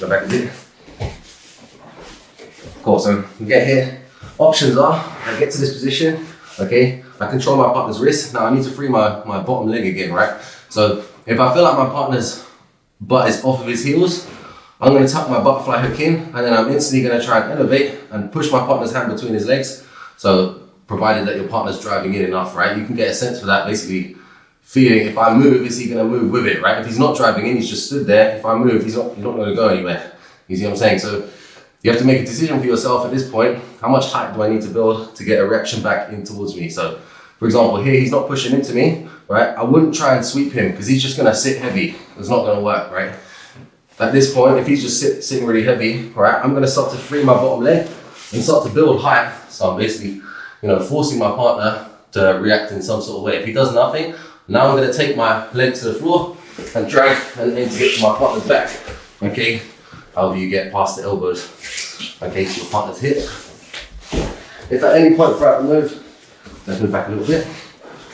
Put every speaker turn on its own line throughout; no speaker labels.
go back a bit. Cool, so we get here. Options are, I get to this position, okay, I control my partner's wrist. Now I need to free my bottom leg again, right? So if I feel like my partner's butt is off of his heels, I'm going to tuck my butterfly hook in, and then I'm instantly going to try and elevate and push my partner's hand between his legs. So provided that your partner's driving in enough, right? You can get a sense for that, basically feeling if I move, is he going to move with it, right? If he's not driving in, he's just stood there. If I move, he's not going to go anywhere. You see what I'm saying? So you have to make a decision for yourself at this point. How much height do I need to build to get a reaction back in towards me? So for example, here he's not pushing into me, right? I wouldn't try and sweep him because he's just going to sit heavy. It's not going to work, right? At this point, if he's just sitting really heavy, right, I'm going to start to free my bottom leg and start to build height. So I'm basically, forcing my partner to react in some sort of way. If he does nothing, now I'm going to take my leg to the floor and drag and aim to get to my partner's back. Okay, however you get past the elbows. Okay, to your partner's hip. If at any point throughout the move, let's move back a little bit.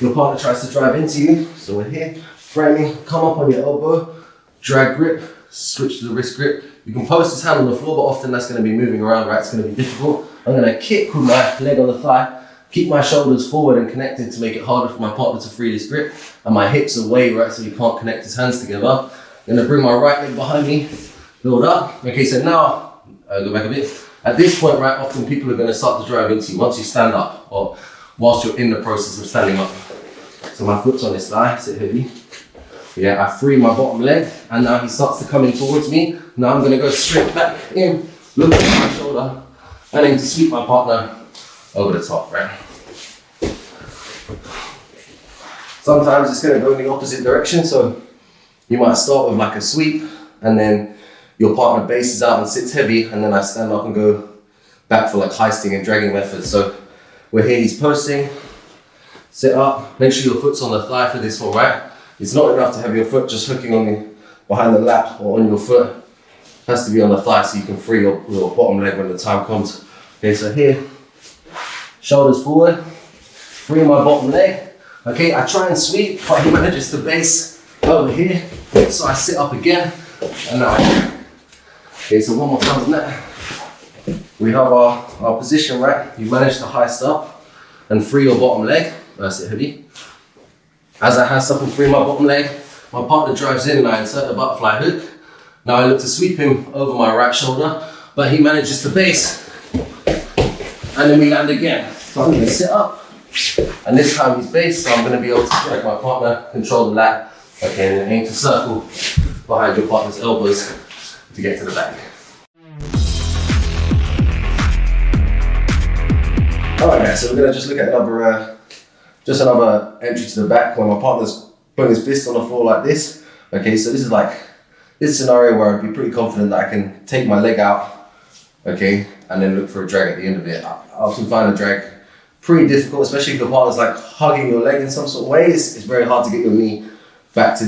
Your partner tries to drive into you, so we're here, framing, come up on your elbow, drag grip, switch to the wrist grip. You can post his hand on the floor, but often that's going to be moving around, right? It's going to be difficult. I'm going to kick with my leg on the thigh, keep my shoulders forward and connected to make it harder for my partner to free this grip, and my hips away, right, so he can't connect his hands together. I'm going to bring my right leg behind me, build up. Okay, so now, go back a bit. At this point, right, often people are going to start to drive into you once you stand up, or whilst you're in the process of standing up. So my foot's on his thigh, sit heavy. Yeah, I free my bottom leg, and now he starts to come in towards me. Now I'm going to go straight back in, look at my shoulder, and then to sweep my partner over the top, right? Sometimes it's going to go in the opposite direction, so you might start with like a sweep, and then your partner bases out and sits heavy, and then I stand up and go back for like heisting and dragging methods. So we're here, he's posting, sit up, make sure your foot's on the thigh for this one, right? It's not enough to have your foot just hooking on behind the lap or on your foot. It has to be on the thigh so you can free your bottom leg when the time comes. Okay, so here, shoulders forward, free my bottom leg. Okay, I try and sweep, but he manages to base over here. So I sit up again, and now okay, so one more time on that. We have our position, right? You manage to heist up and free your bottom leg. That's it, heavy. As I heist up and free my bottom leg, my partner drives in and I insert the butterfly hook. Now I look to sweep him over my right shoulder, but he manages to base. And then we land again. So I'm going to sit up, and this time he's based, so I'm going to be able to drag my partner, control the lat, okay, and then aim to circle behind your partner's elbows to get to the back. Alright guys, so we're going to just look at another entry to the back where my partner's putting his fist on the floor like this. Okay, so this is scenario where I'd be pretty confident that I can take my leg out, okay, and then look for a drag at the end of it. I often find a drag pretty difficult, especially if your partner's like hugging your leg in some sort of way. It's very hard to get your knee back to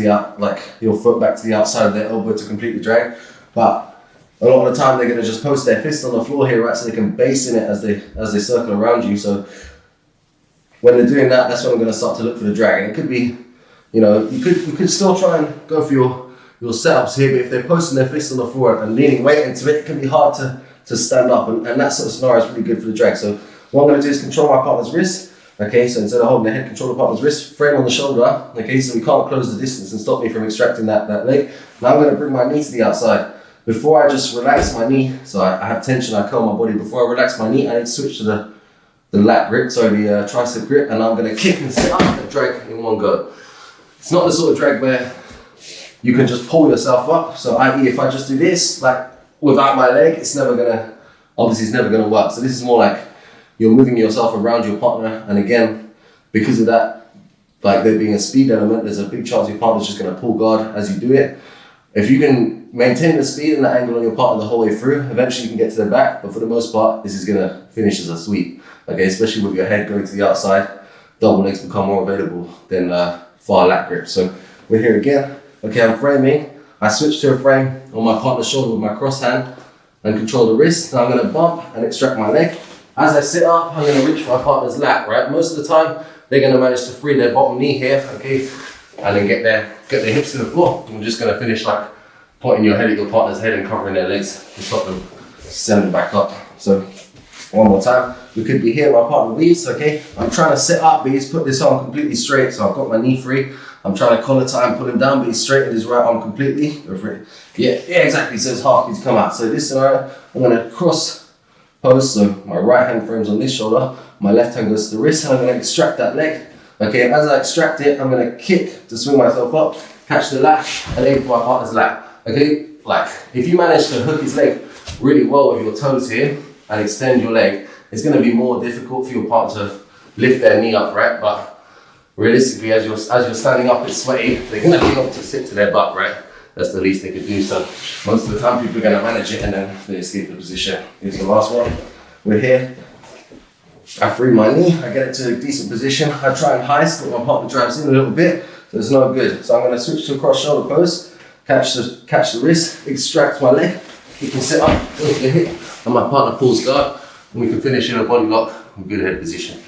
your foot back to the outside of their elbow to complete the drag. But a lot of the time they're going to just post their fist on the floor here, right, so they can base in it as they circle around you. So when they're doing that, that's when I'm going to start to look for the drag. And it could be, you could still try and go for your setups here, but if they're posting their fist on the floor and leaning weight into it, it can be hard to stand up, and that sort of scenario is really good for the drag. So what I'm going to do is control my partner's wrist. Okay, so instead of holding the head, control the partner's wrist, frame on the shoulder. Okay, so we can't close the distance and stop me from extracting that leg. Now I'm going to bring my knee to the outside. Before I just relax my knee, so I have tension, I curl my body. Before I relax my knee, I need to switch to the lat grip, the tricep grip, and I'm going to kick and sit up and drag in one go. It's not the sort of drag where you can just pull yourself up. So i.e. if I just do this, like without my leg, it's never going to work. So this is more like you're moving yourself around your partner, and again, because of that, like there being a speed element, there's a big chance your partner's just going to pull guard as you do it. If you can maintain the speed and the angle on your partner the whole way through, eventually you can get to their back, but for the most part, this is going to finish as a sweep. Okay, especially with your head going to the outside, double legs become more available than far lat grip. So we're here again. Okay, I'm framing. I switch to a frame on my partner's shoulder with my cross hand and control the wrist. Now I'm going to bump and extract my leg. As I sit up, I'm going to reach for my partner's lat, right? Most of the time, they're going to manage to free their bottom knee here, okay, and then get their hips to the floor. I'm just going to finish like pointing your head at your partner's head and covering their legs to stop them standing back up. So one more time. We could be here, my partner leaves, okay? I'm trying to sit up, but he's put this arm completely straight, so I've got my knee free. I'm trying to collar tie and pull him down, but he's straightened his right arm completely. Go for it. Yeah, exactly, so his half needs to come out. So this scenario, I'm gonna cross pose, so my right hand frame's on this shoulder, my left hand goes to the wrist, and I'm gonna extract that leg. Okay, as I extract it, I'm gonna kick to swing myself up, catch the lat, and aim for my partner's lat. Okay, like, if you manage to hook his leg really well with your toes here, and extend your leg, it's going to be more difficult for your partner to lift their knee up, right? But realistically, as you're standing up, it's sweaty, they're going to be able to sit to their butt, right? That's the least they could do. So most of the time, people are going to manage it and then they escape the position. Here's the last one. We're here. I free my knee, I get it to a decent position. I try and heist, but my partner drives in a little bit, so it's no good. So I'm going to switch to a cross shoulder pose, catch the wrist, extract my leg. You can sit up, go to the hip, and my partner pulls guard, and we can finish in a body lock in good head position.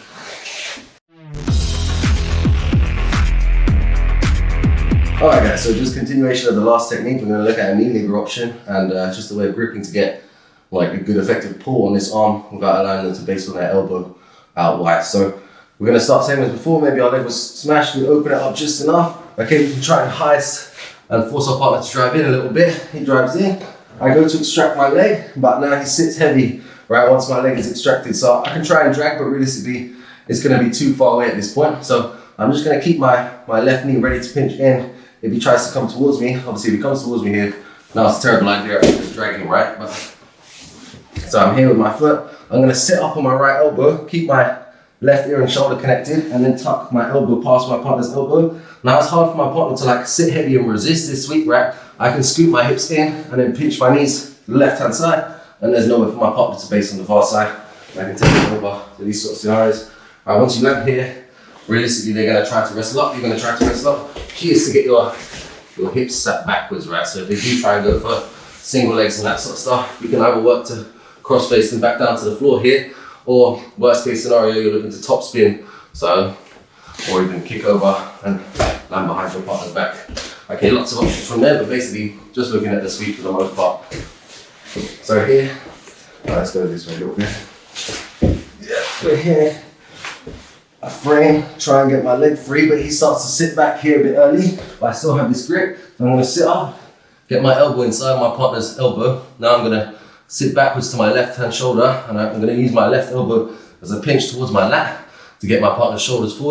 Alright guys, so just continuation of the last technique, we're going to look at a knee lever option and just a way of gripping to get like a good effective pull on this arm without allowing them to base on their elbow out wide. So we're going to start same as before, maybe our leg was smashed, we open it up just enough. Okay, we can try and heist and force our partner to drive in a little bit. He drives in. I go to extract my leg, but now he sits heavy, right, once my leg is extracted. So I can try and drag, but realistically, it's gonna be too far away at this point. So I'm just gonna keep my left knee ready to pinch in. If he tries to come towards me, obviously if he comes towards me here, now it's a terrible idea, I'm just dragging him, right? But, so I'm here with my foot. I'm gonna sit up on my right elbow, keep my left ear and shoulder connected, and then tuck my elbow past my partner's elbow. Now it's hard for my partner to like sit heavy and resist this sweep, right? I can scoop my hips in and then pinch my knees to the left-hand side, and there's nowhere for my partner to base on the far side. I can take it over to these sort of scenarios. All right, once you land here, realistically, they're gonna try to wrestle up, you're gonna try to wrestle up. Key is to get your hips sat backwards, right? So if they do try and go for single legs and that sort of stuff, you can either work to cross face them back down to the floor here, or worst case scenario, you're looking to top spin, so, or even kick over and land behind your partner's back. Okay, lots of options from there, but basically just looking at the sweep for the most part. So here, let's go this way a little bit. Yeah, we're here. I frame, try and get my leg free, but he starts to sit back here a bit early, but I still have this grip. So I'm gonna sit up, get my elbow inside my partner's elbow. Now I'm gonna sit backwards to my left hand shoulder, and I'm gonna use my left elbow as a pinch towards my lat to get my partner's shoulders forward.